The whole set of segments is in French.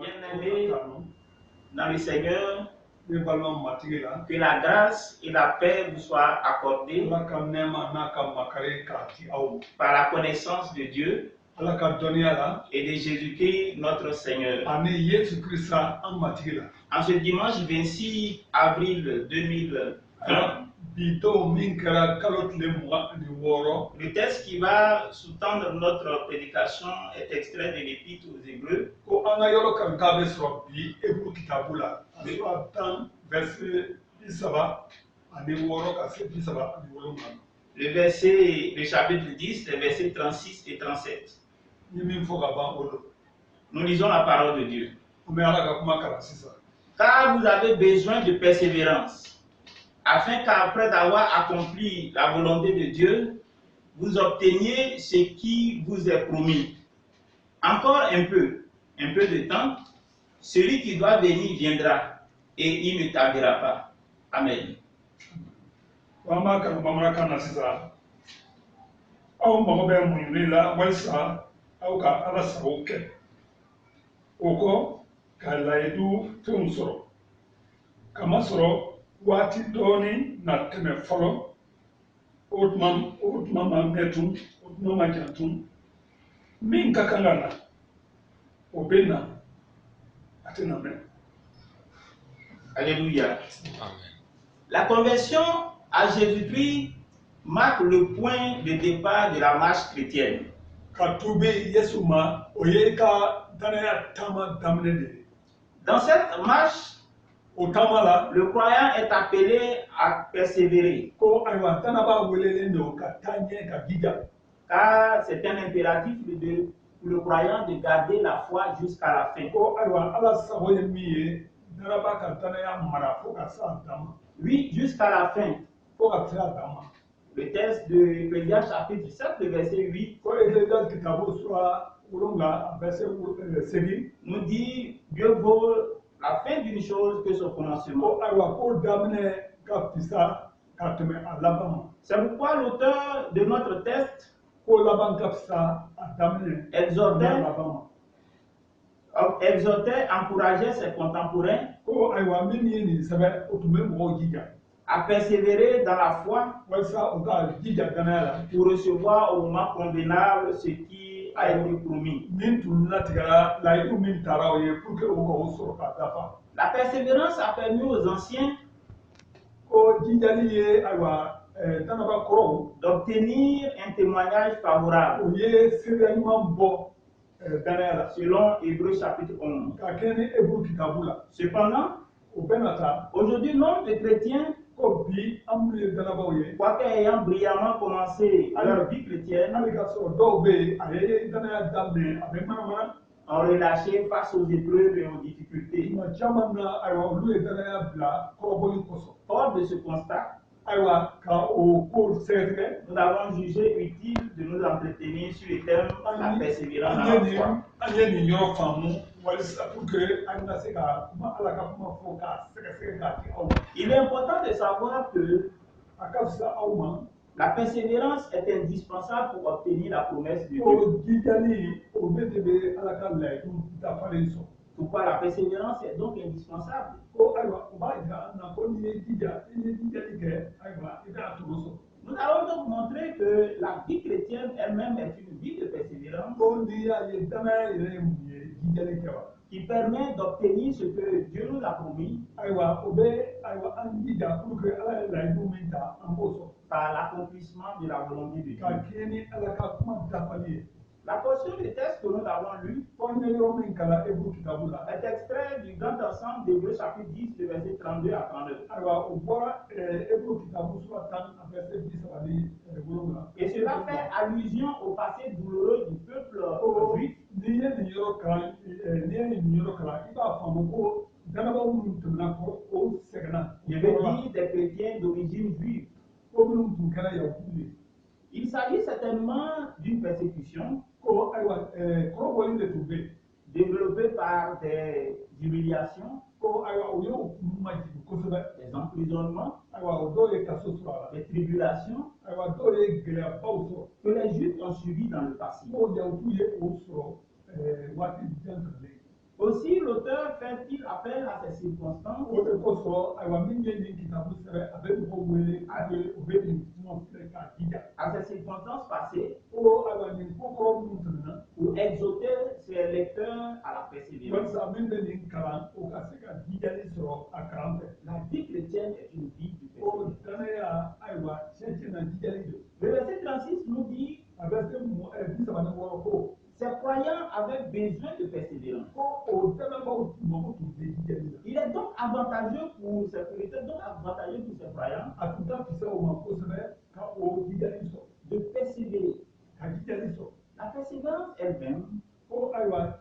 Bien-aimés dans le Seigneur, que la grâce et la paix vous soient accordées par la connaissance de Dieu et de Jésus-Christ notre Seigneur. En ce dimanche 26 avril 2020, le texte qui va sous-tendre notre prédication est extrait de l'Épître aux Hébreux. Le chapitre 10, les versets 36 et 37. Nous lisons la parole de Dieu. Car vous avez besoin de persévérance, afin qu'après avoir accompli la volonté de Dieu, vous obteniez ce qui vous est promis. Encore un peu de temps, celui qui doit venir viendra, et il ne tardera pas. Amen. Wati doni na teme folo otman metum otman jantum min kakangana obena atename. Alléluia. Amen. La conversion à Jésus-Christ marque le point de départ de la marche chrétienne. Dans cette marche, le croyant est appelé à persévérer. Car c'est un impératif pour le croyant de garder la foi jusqu'à la fin. Oui, jusqu'à la fin. Le texte de Ecclésiaste chapitre 17, le verset 8, nous dit mieux vaut la fin d'une chose que son commencement. C'est pourquoi l'auteur de notre texte exhortait, encourageait ses contemporains à persévérer dans la foi pour recevoir au moment convenable ce qui a été promis. La persévérance a permis aux anciens d'obtenir un témoignage favorable selon Hébreux chapitre 11. Cependant, aujourd'hui, nombre de chrétiens, quoique ayant brillamment commencé leur vie chrétienne, ont relâché face aux épreuves et aux difficultés. Fort de ce constat, nous avons jugé utile de nous entretenir sur le thème de la persévérance dans la foi. Il est important de savoir que la persévérance est indispensable pour obtenir la promesse de Dieu. Pourquoi la persévérance est donc indispensable? Nous allons donc montrer que la vie chrétienne elle-même est une vie de persévérance qui permet d'obtenir ce que Dieu nous a promis par l'accomplissement de la volonté de Dieu. La portion du texte que nous avons lu est extrait du grand ensemble d'Hébreux chapitre 10, de versets 32 à 39. Et cela fait allusion au passé douloureux du peuple juif. Je veux dire des chrétiens d'origine juive. Il s'agit certainement d'une persécution développée par des humiliations, des emprisonnements, des tribulations que les Juifs ont subies dans le passé. Aux Aussi, l'auteur fait-il appel à ces circonstances o de kosɔn ayiwa min ye nin kitabu sɛbɛn a bɛ mɔgɔw wele o bɛ nin kuma filɛ k'a jija. à ces circonstances passées ko ayiwa nin ko kɔrɔ minnu tɛmɛna. pour exhorter ses lecteurs à la persévérance. walasa min bɛ nin kalan o ka se ka jijali sɔrɔ a kalan fɛ. La vie chrétienne est une vie de o persévérance. danaya ayiwa tiɲɛ-tiɲɛ na jijali don. Le verset 36 nous dit a bɛ se 36 ko. ces croyants avaient besoin de persévérance. ko o danabaaw tun mago tun tɛ jijali la. Il est donc avantageux pour ces chrétiens, donc avantageux pour ces croyants a tun ka fisa o ma kosɛbɛ ka o jijali sɔrɔ. de persévérer. ka jijali sɔrɔ. La persévérance elle-même ko ayiwa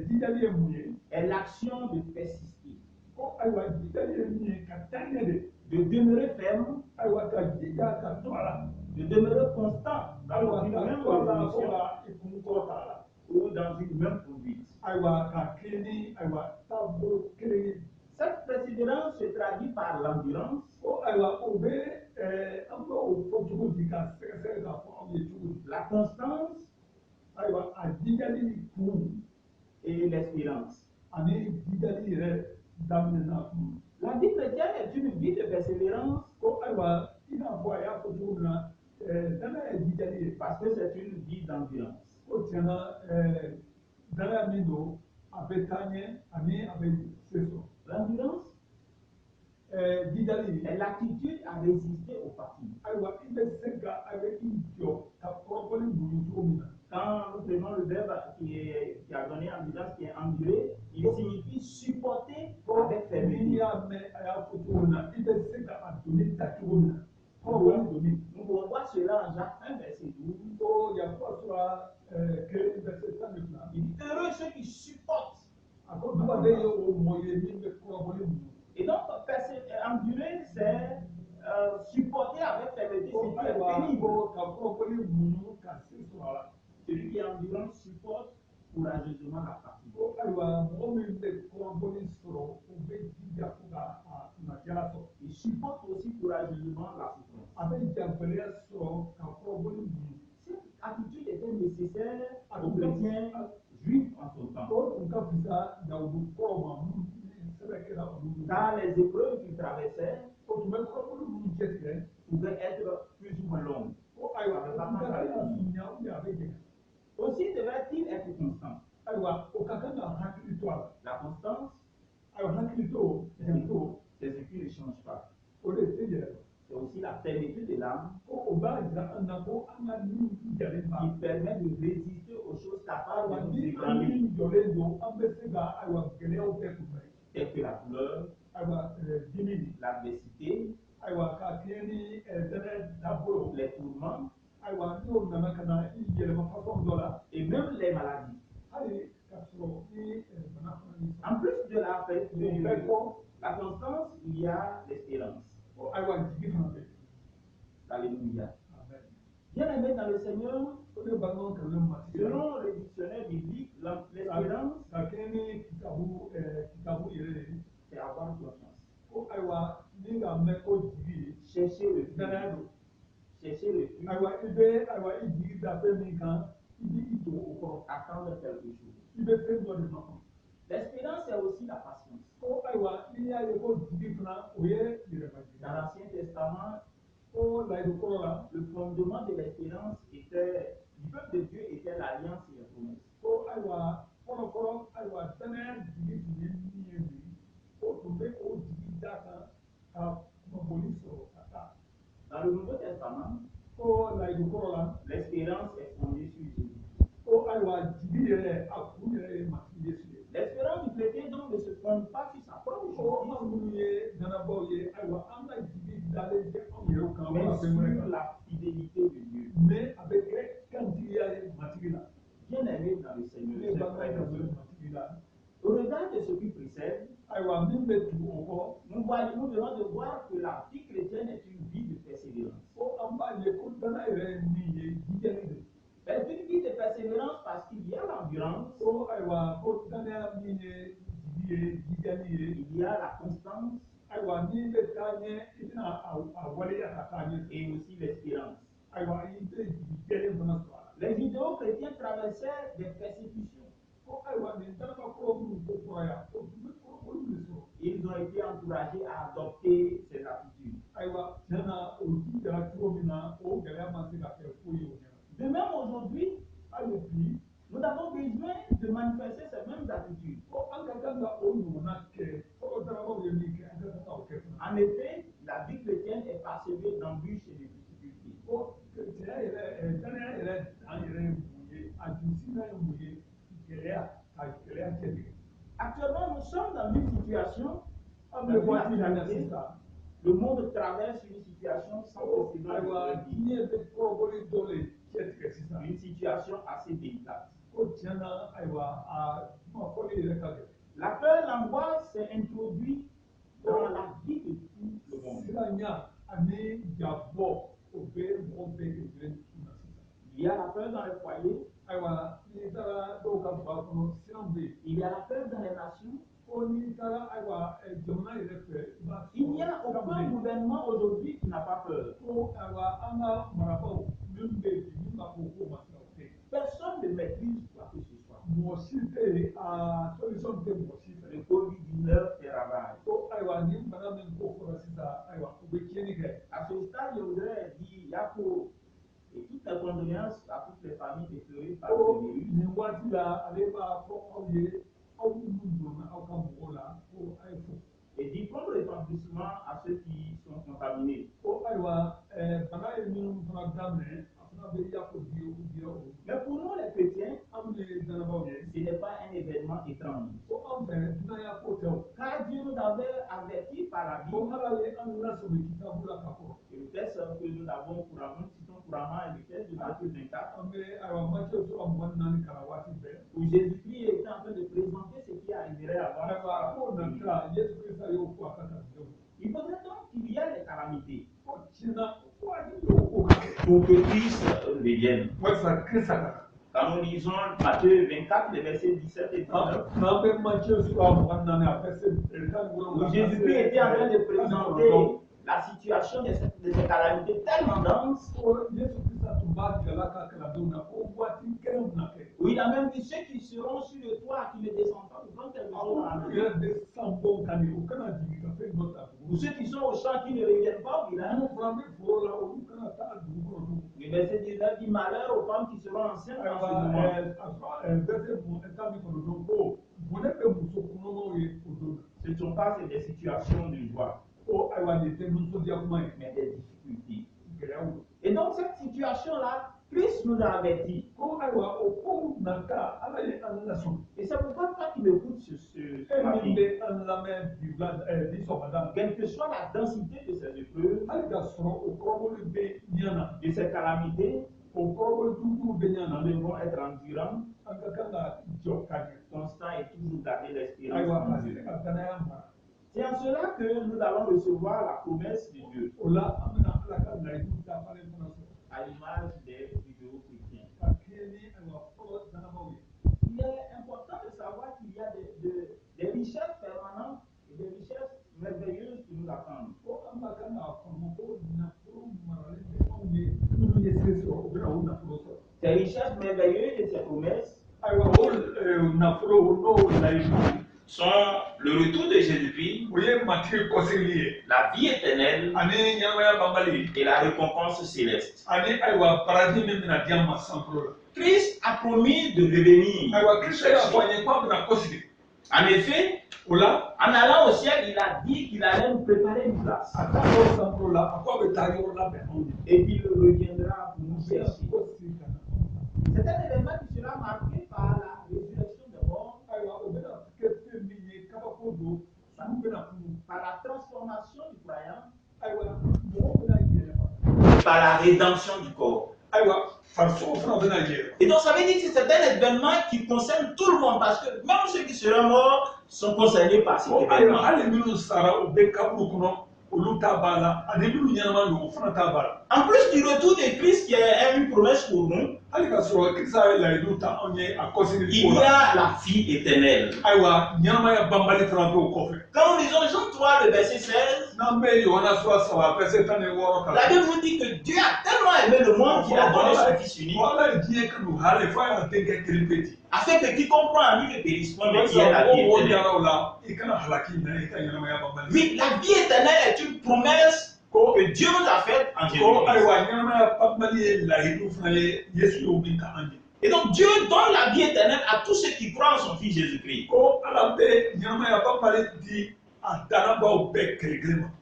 jijali ye mun ye. est l'action de persister, ko ayiwa jijali ye min ye ka taɲɛ de. de demeurer ferme, ayiwa ka jija ka to a la. de demeurer constant dans ayiwa une ka même to a la fo résolution ka i kun kɔrɔta a la. ou dans une même conduite. ayiwa ka kelen ni ayiwa taabolo kelen ye. Cette persévérance se traduit par l'endurance, ko ayiwa o bɛ an bɛ o fɔ cogo di ka sɛgɛsɛgɛ k'a fɔ aw ye cogo di. la constance ayiwa a jijali kun et l'espérance. ani jijali yɛrɛ daminɛna kun. La vie chrétienne est une vie de persévérance ko ayiwa i n'a fɔ a y'a fɔ cogo min na danaya ye jijali ye. parce que c'est une vie d'endurance. ko tiɲɛna danaya min don a bɛ taa ɲɛ ani a bɛ se sɔrɔ. L'endurance jijali est l'attitude à résister aux fatigues. ayiwa i bɛ se ka a bɛ i jɔ ka kɔrɔbɔli muɲu cogo min na. Quand nous prenons le verbe qui a donné endurance, qui est endurer, il signifie supporter avec n'i fermeté. y'a mɛn a y'a fɔ cogo min na i bɛ se ka a donni ta cogo min na. kɔrɔbɔli donni. Nous pouvons voir cela en Jacques 1, verset 12. ko yakuba sura kelen verset 12. Il dit heureux ceux qui supportent. a ko dubaden ye o mɔ ye min bɛ kɔrɔbɔli muɲu. Et donc, endurer, c'est supporter avec fermeté ko ce qui est ayiwa pénible. ko ka kɔrɔbɔli muɲu ka se sɔrɔ a la. Celui qui est endurant supporte courageusement la fatigue. ko ayiwa mɔgɔ min bɛ kɔrɔbɔli sɔrɔ o bɛ jija fo ka a kunnadiya sɔrɔ. Il supporte aussi courageusement la souffrance. a bɛ janfɛnya sɔrɔ ka kɔrɔbɔli muɲu. Cette attitude était nécessaire aux chrétiens juifs en son temps. o tun ka fisa dawudu kɔrɔ ma minnu sɛbɛn kɛra olu bolo. Car les épreuves qu'il traversait o tun bɛ kɔrɔbɔli minnu jɛtigɛ. pouvaient être plus ou moins longues. ko ayiwa o tun ka kan ka surunya ou bien a bɛ jɛngɛ. Aussi devrait-il être constant. ayiwa o ka kan ka hakili to a la. La constance, ayiwa hakili to janto c'est ce qui ne change pas. o de tɛ yɛlɛma. C'est aussi la fermeté de l'âme ko o b'a jira an na ko an ka ni jalen qui b'a. permet de résister aux choses capables ayiwa de nous ni an ébranler, ni jɔlen don an bɛ se ka ayiwa gɛlɛyaw bɛɛ kunbɛn. telles que la douleur, ayiwa dimi l'adversité, ayiwa k'a kɛ ni dɛnɛ taabolo. les tourments ayiwa n'o nana ka na i yɛlɛma fasɔn dɔ la. et même les maladies. hali k'a sɔrɔ ni bana fana y'i sɔrɔ. En plus de o bɛɛ kɔ la constance, il y a l'espérance. ko ayiwa jigi fana bɛ yen. Alléluia. Amen. Bien-aimés dans le Seigneur, o de balimaw kɛlɛlen matigi la. selon le dictionnaire biblique, l'espérance, ka kɛ ni kitabu yɛrɛ ye. c'est avoir confiance. ko ayiwa ni k'a mɛn ko jigi ye. Chercher le danaya but. don. Chercher le but. ayiwa i bɛ ayiwa i jigi da fɛn min kan i b'i to o kɔrɔ. Attendre quelque chose. i bɛ fɛn dɔ de makɔnɔ. L'espérance, c'est aussi la patience. ko ayiwa n'i y'a ye ko jigi fana o ye yɛrɛmajigin. Dans l'Ancien Testament, ko layidu kɔrɔ la. le fondement de l'espérance était, du peuple de Dieu était l'alliance et les promesses. ko ayiwa fɔlɔfɔlɔ ayiwa danaya jigi tun ye min ye bi o tun bɛ o jigi da kan ka kunnafoni sɔrɔ ka taa. Dans le Nouveau Testament, ko layidu kɔrɔ la. l'espérance est fondée sur Jésus. ko ayiwa jigi yɛrɛ a kun yɛrɛ ye matigi Yesu ye. L'espérance du chrétien donc ne se fonde pas sur sa propre ko justice, an minnu ye danabaw ye ayiwa an ka jigi dalen tɛ anw yɛrɛw kan mais wala fɛn wɛrɛ sur kan. la fidélité de Dieu. mais a bɛ kɛ kantigiya ye matigi la. Bien-aimés dans le Seigneur, ne chers balimaw frères et ka wele sœurs, matigi la. au regard de ce qui précède, ayiwa min bɛ tugu o kɔ. nous venons de voir que la vie chrétienne est une vie de persévérance. ko an b'a ye ko dana yɛrɛ ye min ye jijali de. C'est une vie de persévérance parce qu'il y a l'endurance, ko ayiwa ko danaya min ye jigi ye jijali ye. il y a la constance ayiwa n'i bɛ taa ɲɛ i bɛna a waleya ka taa ɲɛ. et aussi l'espérance. ayiwa i bɛ jigi jɛlen fana sɔrɔ a la. Les judéo-chrétiens traversaient des persécutions. ko ayiwa nin danaba kɔrɔ minnu ko fɔra manifester ces mêmes attitudes. En effet, la vie chrétienne est parsemée d'embûches et de difficultés. Actuellement, nous sommes dans une situation, le monde traverse une situation sans précédent, une situation assez délicate. La peur, l'angoisse s'est introduite dans la vie de tout le monde. Il y a la peur dans les foyers, il y a la peur dans les nations. Il n'y a aucun gouvernement aujourd'hui qui n'a pas peur. Personne ne maîtrise quoi que ce soit. Le Covid-19 fait ravage. À ce stade, je voudrais dire Yako et toutes les condoléances à toutes les familles éplorées par ce virus. Et d'y prendre l'établissement à ceux qui sont contaminés. Mais pour nous les chrétiens, ce n'est pas un événement étrange. Car Dieu nous avait avertis par la Bible. Et le texte que nous avons couramment est le texte de Matthieu 24. Où Jésus-Christ était en train de présenter ce qui arriverait avant. Il faudrait donc qu'il y ait des calamités pour que Christ revienne. Quand nous lisons Matthieu 24, les versets 17 et 19, où Jésus-Christ était en train de présenter la situation de ces calamités tellement denses, où il a même dit ceux qui seront sur le toit, qui ne descendent pas, prendre quelque chose dans la maison. Ou ceux qui sont au champ, qui ne reviennent pas au village. Le verset 19 dit malheur aux femmes qui seront enceintes en ce moment. Ce ne sont pas des situations de joie, mais des difficultés. Et donc cette situation-là, Christ nous a avertis. Et c'est pourquoi toi qui m'écoutes ce matin, quelle que soit la densité de ces épreuves, de ces calamités, nous devons être endurants, constants et toujours garder l'espérance en Dieu. C'est en cela que nous allons recevoir la promesse de Dieu, à l'image des vidéos chrétiens. Il est important de savoir qu'il y a des richesses permanentes et des richesses merveilleuses qui nous attendent. Ces richesses merveilleuses et ces promesses sont le retour de Jésus-Christ, la vie éternelle et la récompense céleste. Christ a promis de revenir. En effet, en allant au ciel, il a dit qu'il allait nous préparer une place et qu'il reviendra pour nous chercher. C'est un événement qui sera marqué par la résurrection des morts, par la transformation du croyant, par la rédemption du corps. Et donc ça veut dire que c'est un événement qui concerne tout le monde, parce que même ceux qui seront morts sont concernés par cet événement. En plus du retour de Christ qui est une promesse pour nous, il y a la vie éternelle. Quand nous lisons Jean 3, le verset 16, la Bible nous dit que Dieu a tellement aimé le monde qu'il a donné son Fils unique, afin que quiconque croit en lui ne périsse point, mais qui ait la vie éternelle. Oui, la vie éternelle est une promesse que Dieu nous a faite en Jésus-Christ. Et donc Dieu donne la vie éternelle à tous ceux qui croient en son Fils Jésus-Christ.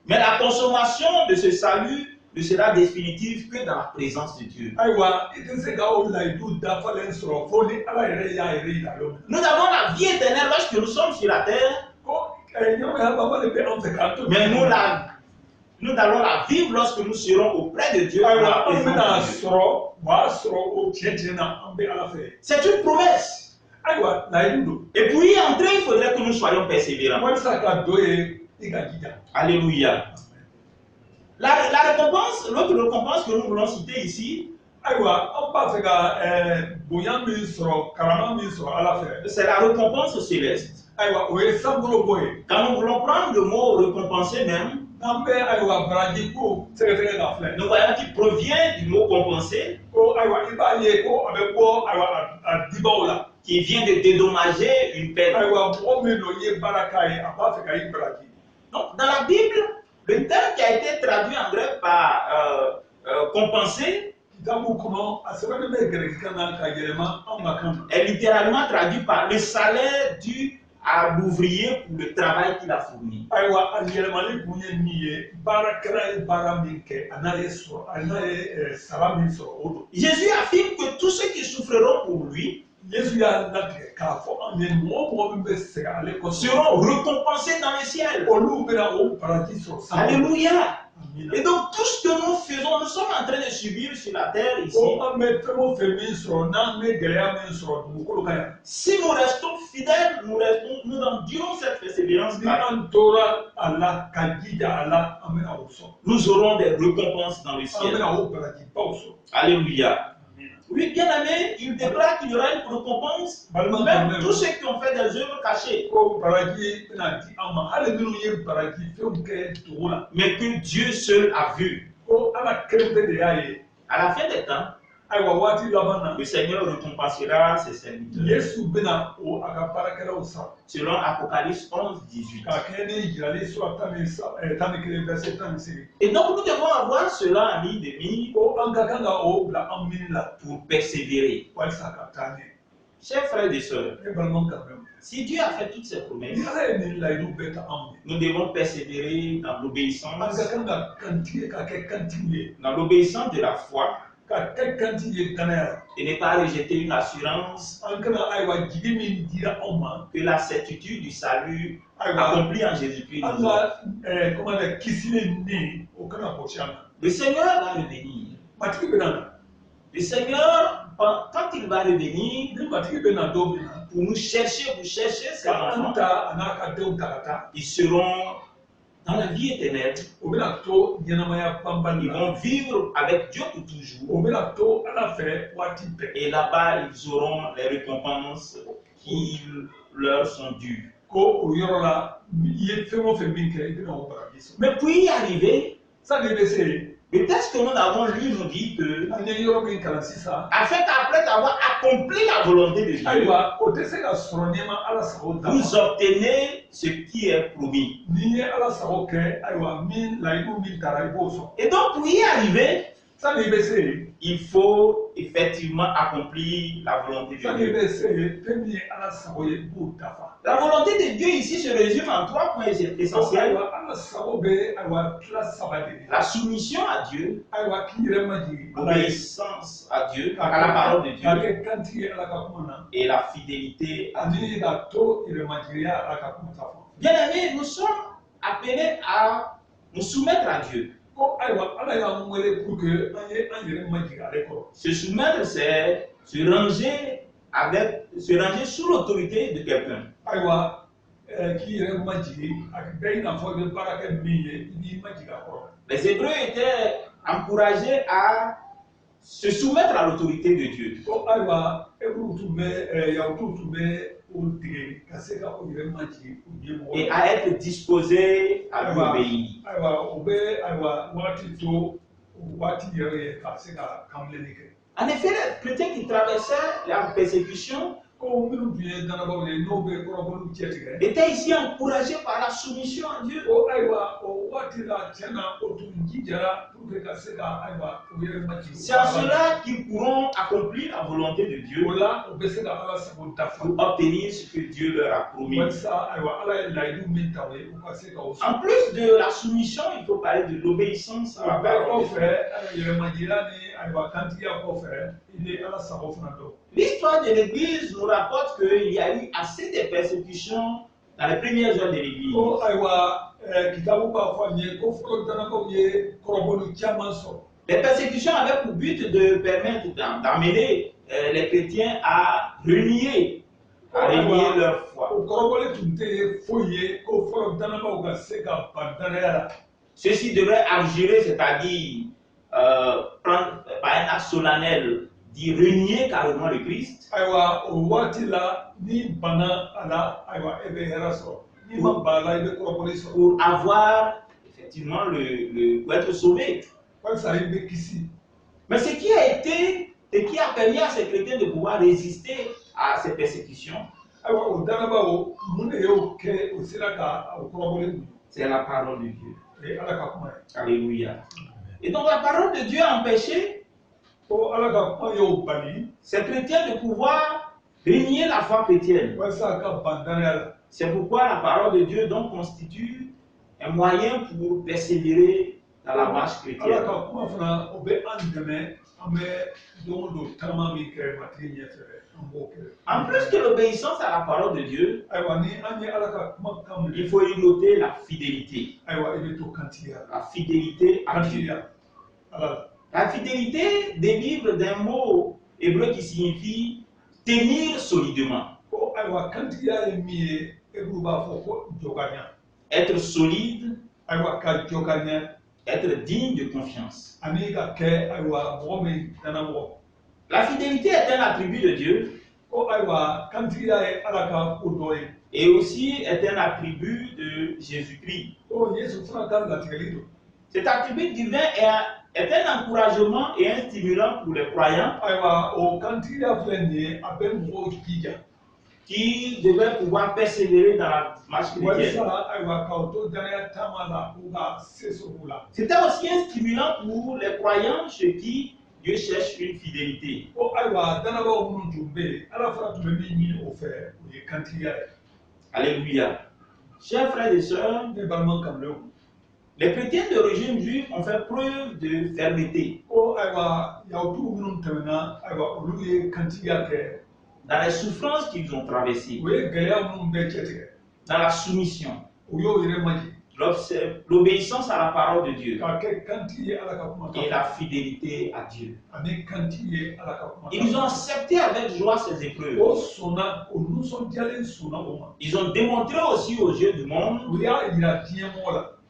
Mais la consommation de ce salut ne sera définitive que dans la présence de Dieu. Nous avons la vie éternelle lorsque nous sommes sur la terre, mais nous allons la vivre lorsque nous serons auprès de Dieu. C'est une promesse. Et pour y entrer, il faudrait que nous soyons persévérants. Alléluia. La récompense, l'autre récompense que nous voulons citer ici, c'est la récompense céleste. Quand nous voulons prendre le mot récompenser même, nous voyons qu'il provient du mot compenser, qui vient de dédommager une perte. Donc, dans la Bible, le terme qui a été traduit en grec par compenser est littéralement traduit par le salaire dû à l'ouvrier pour le travail qu'il a fourni. Jésus affirme que tous ceux qui souffreront pour lui seront récompensés dans le ciel. Alléluia. Et donc tout ce que nous faisons, nous sommes en train de subir sur la terre ici. Si nous restons fidèles, nous endurons cette persévérance. Nous aurons des récompenses dans le ciel. Alléluia. Oui, bien aimé, il déclare qu'il y aura une récompense, même tous ceux qui ont fait des œuvres cachées. Mais que Dieu seul a vu. À la fin des temps, le Seigneur récompensera ses serviteurs. Selon Apocalypse 11:18. Et donc nous devons avoir cela, amis de mire, pour persévérer. Chers frères et sœurs, si Dieu a fait toutes ces promesses, nous devons persévérer dans l'obéissance, de la foi, et ne pas rejeter une assurance que la certitude du salut accompli en Jésus-Christ. Le Seigneur va revenir. Le Seigneur, quand il va revenir, pour nous chercher, pour chercher ses enfants, ils seront dans la vie éternelle. Ils vont vivre avec Dieu pour toujours. Et là-bas, ils auront les récompenses qui leur sont dues. Mais pour y arriver, le texte que nous avons lu nous dit que, afin qu'après avoir accompli la volonté de Dieu, vous obtenez ce qui est promis. Et donc, pour y arriver, il faut effectivement accomplir la volonté de Dieu. La volonté de Dieu ici se résume en 3 points essentiels. La soumission à Dieu, l'obéissance à Dieu, à la parole de Dieu, et la fidélité à Dieu. Bien aimés, nous sommes appelés à nous soumettre à Dieu. Se soumettre, c'est se ranger sous l'autorité de quelqu'un. Les Hébreux étaient encouragés à se soumettre à l'autorité de Dieu. Et à être disposés à lui obéir. En effet, les chrétiens qui traversaient la persécution était ici encouragé par la soumission à Dieu. C'est à cela qu'ils pourront accomplir la volonté de Dieu pour obtenir ce que Dieu leur a promis. En plus de la soumission, il faut parler de l'obéissance à la parole de Dieu. L'histoire de l'Église nous rapporte qu'il y a eu assez de persécutions dans les premières heures de l'Église. Les persécutions avaient pour but de permettre d'amener les chrétiens à renier leur foi. Ceci devrait abjurer, c'est-à-dire prendre par un acte solennel, d'y renier carrément le Christ. Pour avoir effectivement pour être sauvé. Mais ce qui a permis à ces chrétiens de pouvoir résister à ces persécutions, c'est la parole de Dieu. Alléluia. Et donc la parole de Dieu a empêché ces chrétiens de pouvoir renier la foi chrétienne. C'est pourquoi la parole de Dieu donc constitue un moyen pour persévérer dans la marche chrétienne. En plus de l'obéissance à la parole de Dieu, il faut y noter la fidélité. La fidélité à Dieu. La fidélité dérive d'un mot hébreu qui signifie tenir solidement. Être solide, être digne de confiance. La fidélité est un attribut de Dieu et aussi est un attribut de Jésus-Christ. Cet attribut divin est un encouragement et un stimulant pour les croyants qui devaient pouvoir persévérer dans la marche chrétienne. C'était aussi un stimulant pour les croyants chez qui Dieu cherche une fidélité. Alléluia. Chers frères et sœurs, les chrétiens d'origine juive ont fait preuve de fermeté dans les souffrances qu'ils ont traversées, dans la soumission, l'obéissance à la parole de Dieu et la fidélité à Dieu. Ils ont accepté avec joie ces épreuves. Ils ont démontré aussi aux yeux du monde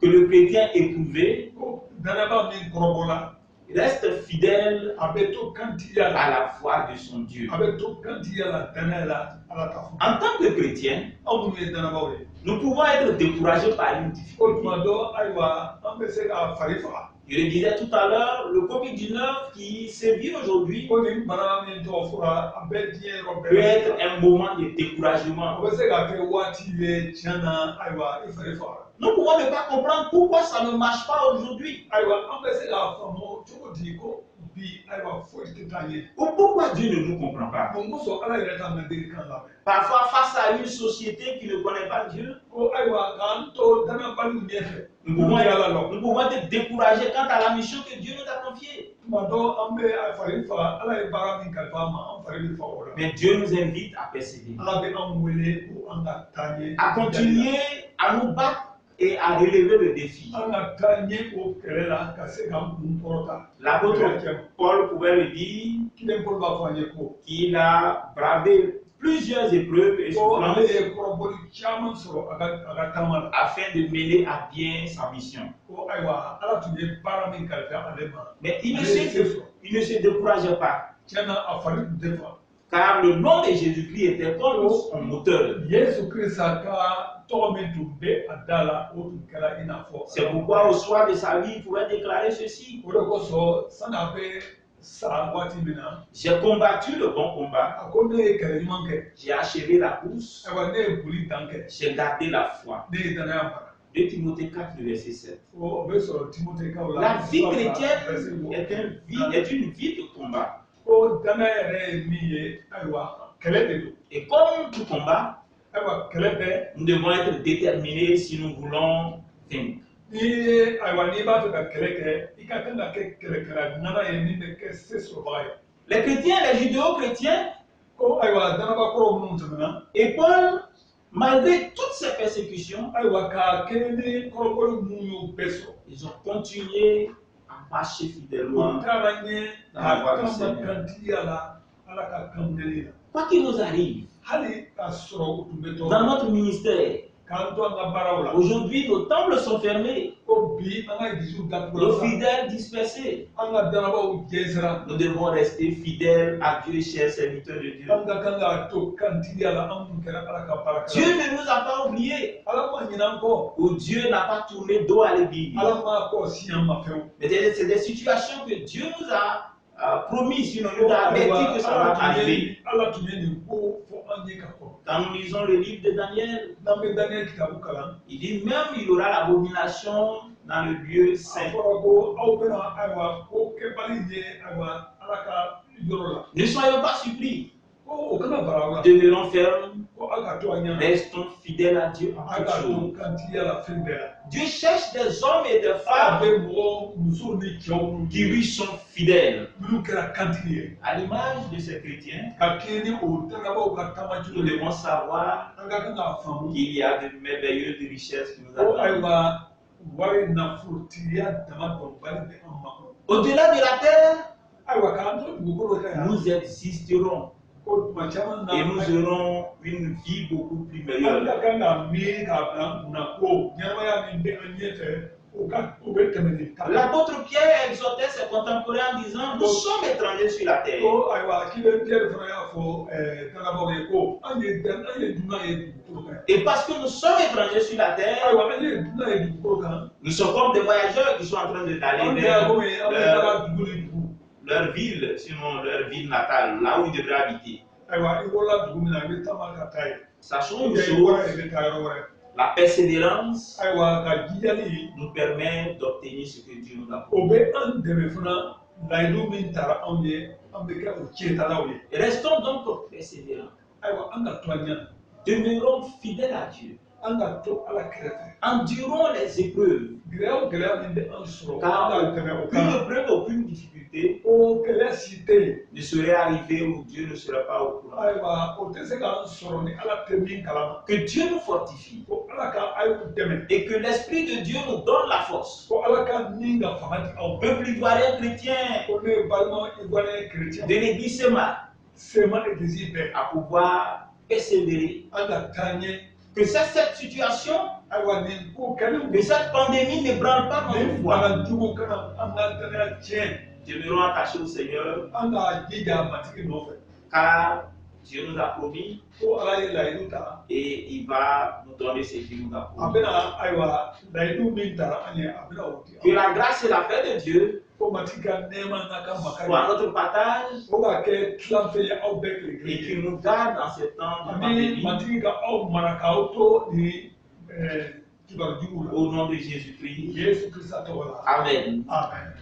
que le chrétien éprouvé reste fidèle à la foi de son Dieu. En tant que chrétien, nous pouvons être découragés par une difficulté. Je le disais tout à l'heure, le Covid-19 qui sévit aujourd'hui peut être un moment de découragement. Nous pouvons ne pas comprendre pourquoi ça ne marche pas aujourd'hui. Ou pourquoi Dieu ne nous comprend pas. Parfois, face à une société qui ne connaît pas Dieu, nous pouvons être découragés quant à la mission que Dieu nous a confiée. Mais Dieu nous invite à persévérer, à continuer à nous battre et à relever le défi. L'apôtre Paul pouvait le dire qu'il a bravé plusieurs épreuves et souffrances afin de mener à bien sa mission. Mais il ne se décourageait pas, car le nom de Jésus-Christ était comme son moteur. C'est pourquoi au soir de sa vie, il pouvait déclarer ceci: sa waati min na. J'ai combattu le bon combat. A ko ne ye kɛlɛ ɲuman kɛ. J'ai achevé la course. Ayiwa ne ye boli dan kɛ. J'ai gardé la foi. Ne ye danaya mara. 2 Timothée 4, verset 7. O bɛ sɔrɔ Timothée kaw la. La vie chrétienne est une vie de combat. Ko danaya yɛrɛ ye min ye ayiwa kɛlɛ de don. Et comme tout combat, Ayiwa kɛlɛ bɛ. nous devons être déterminés si nous voulons vaincre. N'i ye ayiwa n'i b'a fɛ ka kɛlɛ kɛ i ka kan ka kɛ kɛlɛkɛla ŋana ye min bɛ kɛ se sɔrɔbaga ye. Les chrétiens, les judéo-chrétiens, Ko ayiwa danabakɔrɔw minnu tɛmɛna. et Paul, malgré toutes ces persécutions, Ayiwa ka kɛ ni kɔrɔbɔrɔ minnu y'o bɛɛ sɔrɔ. ils ont continué à marcher fidèlement. O taara ɲɛ k'a kama kantigiya la Ala ka kan minɛli la. Quoi qu'il nous arrive, Hali k'a sɔrɔ o tun bɛ dans tɔɔrɔ. notre ministère, K'an to an ka baaraw la. aujourd'hui nos temples sont fermés, Ko bi an ka gisiw datugu nos la. fidèles dispersés. An ka danabaw jɛnsɛra. Nous devons rester fidèles à Dieu, chers serviteurs de Dieu. An ka kan k'a to kantigiya la an kun kɛra Ala ka baara Dieu kɛla. ne nous a pas oubliés, Ala ma ɲinɛ an kɔ. ou Dieu n'a pas tourné dos à l'église. Ala ma kɔ si an ma fɛnw. Mais c'est des situations que Dieu nous a promis, sinon nous a averti que ça va arriver. Ala tun ye nin ko fɔ an ye ka kɔrɔ. Quand nous lisons le livre de Daniel, N'an bɛ Daniel kitabu kalan. il dit même il y aura l'abomination dans le lieu A saint. fɔra ko aw bɛna ayiwa ko kɛbali ye ayiwa Ala ka yɔrɔ la. Ne soyons pas surpris, Ko o kana bara aw la. demeurons fermes, Ko a ka to a ɲɛ. restons fidèles à Dieu en A toutes ka to choses. kantigiya la fɛn bɛɛ la. Dieu cherche des hommes et des Ala femmes bɛ mɔgɔ musow ni cɛw minnu qui lui sont fidèles. minnu kɛra kantigi ye. À l'image de ces chrétiens, Ka kɛɲɛ ni o danabaw ka taamacogo nous ye. devons savoir An ka kan k'a faamu. qu'il y a de merveilleuses richesses qui nous Ko attendent. ayiwa wari nafolotigiya dama dɔnbali bɛ an ma. Au-delà de la terre, Ayiwa k'an to dugukolo kan yan. nous existerons Ko tuma caman na. et nous aurons une vie beaucoup plus An meilleure. ka kan ka miiri k'a bila an kunna ko ɲɛnamaya min bɛ an ɲɛfɛ o bɛ tɛmɛ nin kan. L'apôtre Pierre exhortait ses contemporains en disant, nous sommes étrangers sur la terre. Ko ayiwa k'i bɛ Pierre fana y'a fɔ danabaw ye ko an ye dunan ye dugukolo kan. Et parce que nous sommes étrangers sur la terre, Ayiwa an ye dunan ye dugukolo kan. nous sommes comme des voyageurs qui sont en train d'aller An bɛ vers komi an bɛ taga dugu ni dugu. leur ville, sinon leur ville natale, là où ils devraient habiter. Ayiwa i bɔra dugu min na i bɛ taama ka taa yen. Sachons une I bɔra chose, yen i bɛ taa yɔrɔ wɛrɛ. la persévérance Ayiwa ka jijali nous permet d'obtenir ce que Dieu nous a o promis. bɛ an dɛmɛ fana layidu min taara anw ye an bɛ kɛ o cɛtalaw ye. Restons donc persévérants. Ayiwa an ka to an ɲɛ. Demeurons fidèles à Dieu. An ka to Ala kɛrɛfɛ. Endurons les épreuves. Gɛlɛya o gɛlɛya min bɛ an sɔrɔ Car an ka tɛmɛ o aucune kan. épreuve, aucune difficulté O gɛlɛya si tɛ yen. ne serait arrivée où Dieu ne serait pas au courant. Ayiwa o tɛ se k'an sɔrɔ ni Ala tɛ min kalama. Que Dieu nous fortifie Ko Ala ka aw dɛmɛ. et que l'Esprit de Dieu nous donne la force. Ko Ala ka ni ka fanga di aw ma. Peuple ivoirien chrétien Ko ne balima ivoirien chrétien. de l'église Sema Sema église bɛɛ. à pouvoir persévérer. An ka taa ɲɛ. Que cette situation, Ayiwa nin ko kɛlen que cette pandémie ne branle pas notre nin foi. bana jugu kana an ka danaya tiɲɛ. Demeurons attachés au Seigneur An ka jija matigi nɔfɛ. car Dieu nous a promis Ko Ala ye layidu ta. et il va nous donner ce qu'il nous a A promis. bɛna ayiwa layidu min tara an ye a bɛna o di Que aw ma. la grâce et la paix de Dieu Ko matigi ka nɛɛma n'a ka soient makari. notre partage O ka kɛ tilanfɛ ye aw bɛɛ tile et kelen. qu'il nous garde dans ces temps de Ani pandémie. matigi ka aw mara k'aw to ni kibaru jugu la. Au nom de Jésus-Christ. Yesu Kirista tɔgɔ la. Amen. Amen.